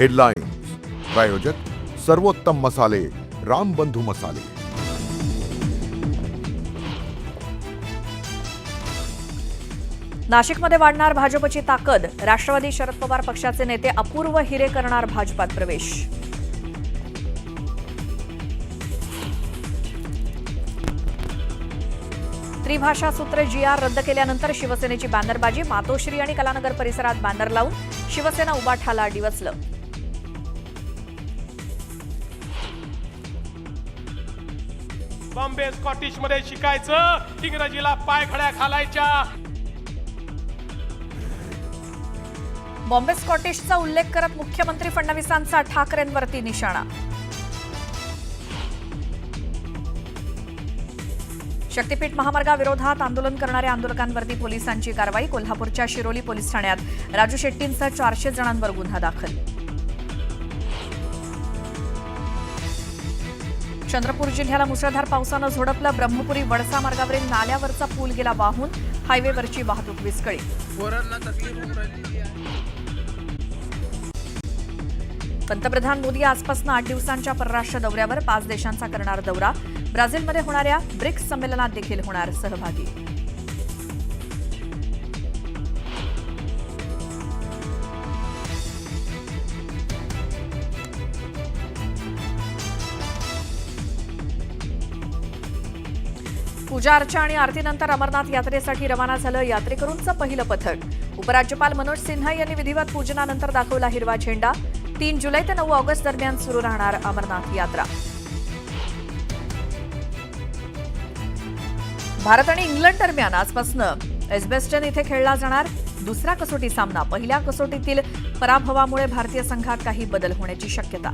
Headlines प्रायोजक सर्वोत्तम मसाले रामबंधू मसाले। नाशिकमध्ये वाढणार भाजपची ताकद। राष्ट्रवादी शरद पवार पक्षाचे नेते अपूर्व हिरे करणार भाजपात प्रवेश। त्रिभाषा सूत्र GR रद्द केल्यानंतर शिवसेनेची बॅनरबाजी। मातोश्री आणि कलानगर परिसरात बॅनर लावून शिवसेना उबाठाला डिवचलं। बॉम्बे स्कॉटिश मध्ये शिकायचं, इंग्रजीला पायघड्या घालायच्या। बॉम्बे स्कॉटिशचा उल्लेख करत मुख्यमंत्री फडणवीसांचा ठाकरेंवरती निशाणा। शक्तीपीठ महामार्गाविरोधात आंदोलन करणाऱ्या आंदोलकांवरती पोलिसांची कारवाई। कोल्हापूरच्या शिरोली पोलीस ठाण्यात राजू शेट्टींसह 400 जणांवर गुन्हा दाखल। चंद्रपूर जिल्ह्याला मुसळधार पावसानं झोडपलं। ब्रह्मपुरी वडसा मार्गावरील नाल्यावरचा पूल गेला वाहून। हायवेवरची वाहतूक विस्कळीत। पंतप्रधान मोदी आजपासून 8 दिवसांच्या परराष्ट्र दौऱ्यावर। 5 देशांचा करणार दौरा। ब्राझीलमध्ये होणाऱ्या ब्रिक्स संमेलनात देखील होणार सहभागी। पूजा अर्चा आणि आरतीनंतर अमरनाथ यात्रेसाठी रवाना झालं यात्रेकरूंचं पहिलं पथक। उपराज्यपाल मनोज सिन्हा यांनी विधिवत पूजनानंतर दाखवला हिरवा झेंडा। 3 जुलै ते 9 ऑगस्ट दरम्यान सुरू राहणार अमरनाथ यात्रा। भारत आणि इंग्लंड दरम्यान आजपासून एजबेस्टन इथे खेळला जाणार दुसरा कसोटी सामना। पहिल्या कसोटीतील पराभवामुळे भारतीय संघात काही बदल होण्याची शक्यता।